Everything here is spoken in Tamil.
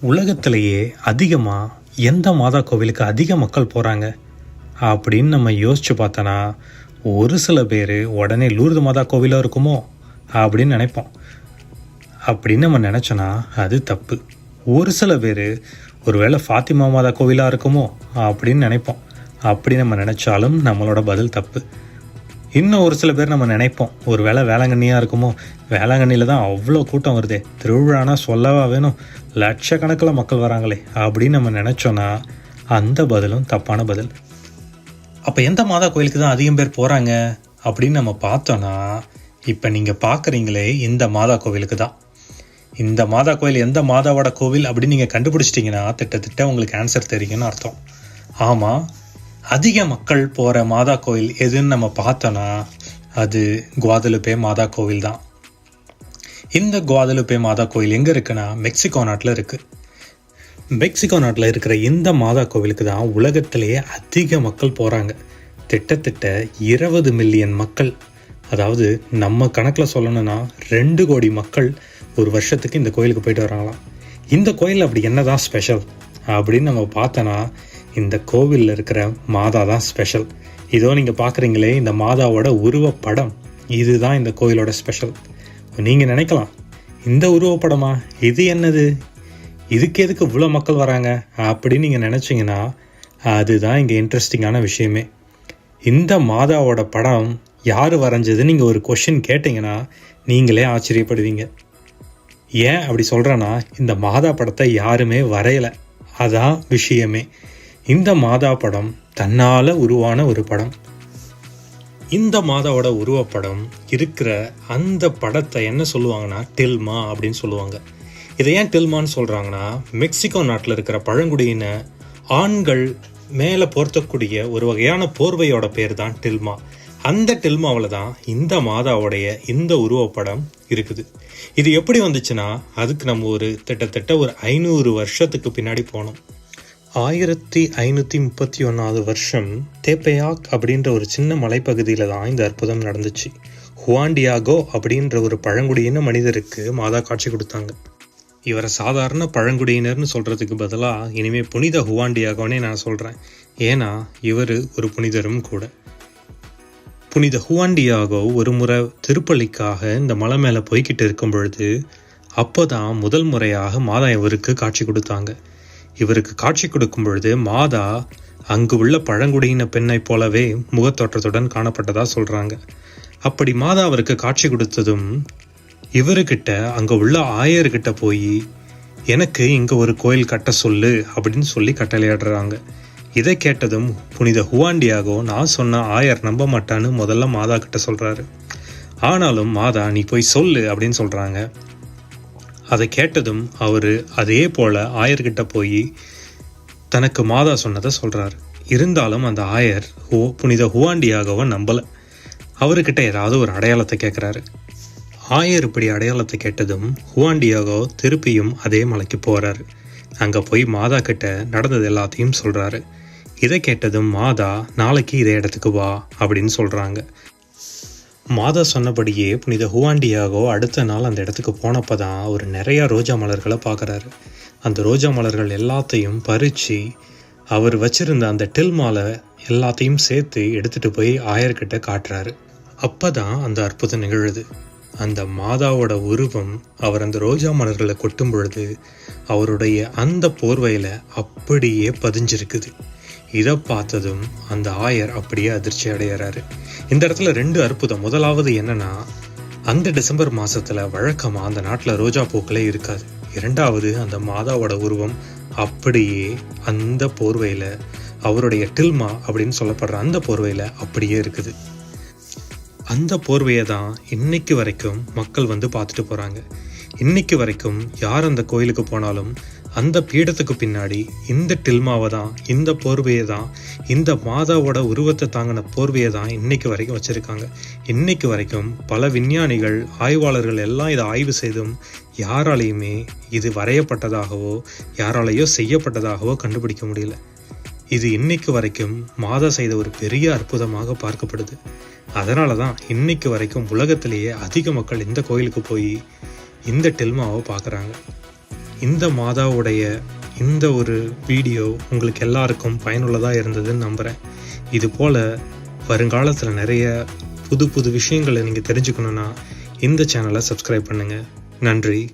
உலகத்திலேயே அதிகமாக எந்த மாதா கோவிலுக்கு அதிக மக்கள் போகிறாங்க அப்படின்னு நம்ம யோசித்து பார்த்தோன்னா ஒரு சில பேர் உடனே லூர்து மாதா கோவிலாக இருக்குமோ அப்படின்னு நினைப்போம். அப்படின்னு நம்ம நினச்சோன்னா அது தப்பு. ஒரு சில பேர் ஒருவேளை ஃபாத்திமா மாதா கோவிலாக இருக்குமோ அப்படின்னு நினைப்போம். அப்படி நம்ம நினச்சாலும் நம்மளோட பதில் தப்பு. இன்னும் ஒரு சில பேர் நம்ம நினைப்போம் ஒரு வேளை வேளாங்கண்ணியாக இருக்குமோ, வேளாங்கண்ணியில் தான் அவ்வளோ கூட்டம் வருதே, திருவிழானா சொல்லவா வேணும், லட்சக்கணக்கில் மக்கள் வராங்களே அப்படின்னு நம்ம நினச்சோன்னா அந்த பதிலும் தப்பான பதில். அப்போ எந்த மாதா கோயிலுக்கு தான் அதிகம் பேர் போகிறாங்க அப்படின்னு நம்ம பார்த்தோன்னா, இப்போ நீங்கள் பார்க்குறீங்களே இந்த மாதா கோவிலுக்கு தான். இந்த மாதா கோயில் எந்த மாதாவோட கோவில் அப்படின்னு நீங்கள் கண்டுபிடிச்சிட்டிங்கன்னா திட்டத்திட்ட உங்களுக்கு ஆன்சர் தெரியும்னு அர்த்தம். ஆமாம், அதிக மக்கள் போகிற மாதா கோயில் எதுன்னு நம்ம பார்த்தோன்னா அது குவாதலுப்பே மாதா கோவில் தான். இந்த குவாதலுப்பே மாதா கோயில் எங்கே இருக்குன்னா மெக்சிகோ நாட்டில் இருக்குது. மெக்சிகோ நாட்டில் இருக்கிற இந்த மாதா கோவிலுக்கு தான் உலகத்திலேயே அதிக மக்கள் போகிறாங்க. திட்டத்திட்ட 20 மில்லியன் மக்கள், அதாவது நம்ம கணக்கில் சொல்லணும்னா 2 கோடி மக்கள் ஒரு வருஷத்துக்கு இந்த கோயிலுக்கு போயிட்டு வராங்களாம். இந்த கோயில் அப்படி என்னதான் ஸ்பெஷல் அப்படின்னு நம்ம பார்த்தோன்னா இந்த கோவிலில் இருக்கிற மாதா தான் ஸ்பெஷல். இதோ நீங்கள் பார்க்குறீங்களே இந்த மாதாவோட உருவப்படம், இதுதான் இந்த கோயிலோட ஸ்பெஷல். நீங்கள் நினைக்கலாம் இந்த உருவப்படமா, இது என்னது, இதுக்கு எதுக்கு இவ்வளோ மக்கள் வராங்க அப்படின்னு நீங்கள் நினச்சிங்கன்னா அதுதான் இங்கே இன்ட்ரெஸ்டிங்கான விஷயமே. இந்த மாதாவோட படம் யார் வரைஞ்சது நீங்கள் ஒரு கொஷின் கேட்டிங்கன்னா நீங்களே ஆச்சரியப்படுவீங்க. ஏன் அப்படி சொல்கிறேன்னா இந்த மாதா படத்தை யாருமே வரையலை, அதான் விஷயமே. இந்த மாதா படம் தன்னால் உருவான ஒரு படம். இந்த மாதாவோட உருவப்படம் இருக்கிற அந்த படத்தை என்ன சொல்லுவாங்கன்னா டில்மா அப்படின்னு சொல்லுவாங்க. இதை ஏன் டில்மான்னு சொல்கிறாங்கன்னா மெக்சிகோ நாட்டில் இருக்கிற பழங்குடியின ஆண்கள் மேலே போர்த்தக்கூடிய ஒரு வகையான போர்வையோட பேர் தான் டில்மா. அந்த டில்மாவில் தான் இந்த மாதாவுடைய இந்த உருவப்படம் இருக்குது. இது எப்படி வந்துச்சுன்னா அதுக்கு நம்ம கிட்டத்தட்ட ஒரு 500 வருஷத்துக்கு பின்னாடி போனோம். 1531 வருஷம் தேப்பயாக் அப்படின்ற ஒரு சின்ன மலைப்பகுதியில் தான் இந்த அற்புதம் நடந்துச்சு. ஹுவான் டியாகோ அப்படின்ற ஒரு பழங்குடியின மனிதருக்கு மாதா காட்சி கொடுத்தாங்க. இவரை சாதாரண பழங்குடியினர்னு சொல்கிறதுக்கு பதிலாக இனிமேல் புனித ஹுவான் டியாகோனே நான் சொல்கிறேன். ஏன்னா இவர் ஒரு புனிதரும் கூட. புனித ஹுவான் டியாகோ ஒரு முறை திருப்பள்ளிக்காக இந்த மலை மேலே போய்கிட்டு இருக்கும் பொழுது அப்போ தான் முதல் முறையாக மாதா இவருக்கு காட்சி கொடுத்தாங்க. இவருக்கு காட்சி கொடுக்கும் பொழுது மாதா அங்கு உள்ள பழங்குடியின பெண்ணை போலவே முகத்தோற்றத்துடன் காணப்பட்டதா சொல்கிறாங்க. அப்படி மாதா அவருக்கு காட்சி கொடுத்ததும் இவருக்கிட்ட அங்கே உள்ள ஆயர்கிட்ட போய் எனக்கு இங்கே ஒரு கோயில் கட்ட சொல்லு அப்படின்னு சொல்லி கட்டளையிடுறாங்க. இதை கேட்டதும் புனித ஹுவான் டியாகோ நான் சொன்ன ஆயர் நம்ப மாட்டான்னு முதல்ல மாதா கிட்ட சொல்கிறாரு. ஆனாலும் மாதா நீ போய் சொல்லு அப்படின்னு சொல்கிறாங்க. அதை கேட்டதும் அவர் அதே போல் ஆயர்கிட்ட போய் தனக்கு மாதா சொன்னதை சொல்கிறார். இருந்தாலும் அந்த ஆயர் புனித ஹுவான் டியாகோவை நம்பலை. அவர்கிட்ட ஏதாவது ஒரு அடையாளத்தை கேட்குறாரு. ஆயர் இப்படி அடையாளத்தை கேட்டதும் ஹுவான் டியாகோ திருப்பியும் அதே மலைக்கு போகிறாரு. அங்கே போய் மாதா கிட்ட நடந்தது எல்லாத்தையும் சொல்கிறாரு. இதை கேட்டதும் மாதா நாளைக்கு இதே இடத்துக்கு வா அப்படின்னு சொல்கிறாங்க. மாதா சொன்னபடியே புனித ஹுவான் டியாகோ அடுத்த நாள் அந்த இடத்துக்கு போனப்போ தான் அவர் நிறையா ரோஜா மலர்களை பார்க்குறாரு. அந்த ரோஜா மலர்கள் எல்லாத்தையும் பறித்து அவர் வச்சிருந்த அந்த டில்மால எல்லாத்தையும் சேர்த்து எடுத்துகிட்டு போய் ஆயர்கிட்ட காட்டுறாரு. அப்போ தான் அந்த அற்புதம் நிகழுது. அந்த மாதாவோட உருவம் அவர் அந்த ரோஜா மலர்களை கொட்டும் பொழுது அவருடைய அந்த போர்வையில் அப்படியே பதிஞ்சிருக்குது. இதை பார்த்ததும் அந்த ஆயர் அப்படியே அதிர்ச்சி அடைகிறாரு. இந்த இடத்துல 2 அற்புதம். முதலாவது என்னன்னா அந்த டிசம்பர் மாதத்தில் வழக்கமாக அந்த நாட்டில் ரோஜா பூக்களே இருக்காது. 2வது அந்த மாதாவோட உருவம் அப்படியே அந்த போர்வையில் அவருடைய டில்மா அப்படின்னு சொல்லப்படுற அந்த போர்வையில் அப்படியே இருக்குது. அந்த போர்வையை தான் இன்னைக்கு வரைக்கும் மக்கள் வந்து பார்த்துட்டு போகிறாங்க. இன்னைக்கு வரைக்கும் யார் அந்த கோயிலுக்கு போனாலும் அந்த பீடத்துக்கு பின்னாடி இந்த டில்மாவை தான், இந்த போர்வையை தான், இந்த மாதாவோட உருவத்தை தாங்கின போர்வையை தான் இன்னைக்கு வரைக்கும் வச்சுருக்காங்க. இன்னைக்கு வரைக்கும் பல விஞ்ஞானிகள் ஆய்வாளர்கள் எல்லாம் இதை ஆய்வு செய்தும் யாராலையுமே இது வரையப்பட்டதாகவோ யாராலையோ செய்யப்பட்டதாகவோ கண்டுபிடிக்க முடியல. இது இன்னைக்கு வரைக்கும் மாதா செய்த ஒரு பெரிய அற்புதமாக பார்க்கப்படுது. அதனால தான் இன்னைக்கு வரைக்கும் உலகத்திலேயே அதிக மக்கள் இந்த கோயிலுக்கு போய் இந்த டில்மாவை பார்க்குறாங்க. இந்த மாதாவுடைய இந்த ஒரு வீடியோ உங்களுக்கு எல்லாருக்கும் பயனுள்ளதாக இருந்ததுன்னு நம்புகிறேன். இது போல் வருங்காலத்தில் நிறைய புது புது விஷயங்களை நீங்கள் தெரிஞ்சுக்கணுன்னா இந்த சேனலை சப்ஸ்கிரைப் பண்ணுங்கள். நன்றி.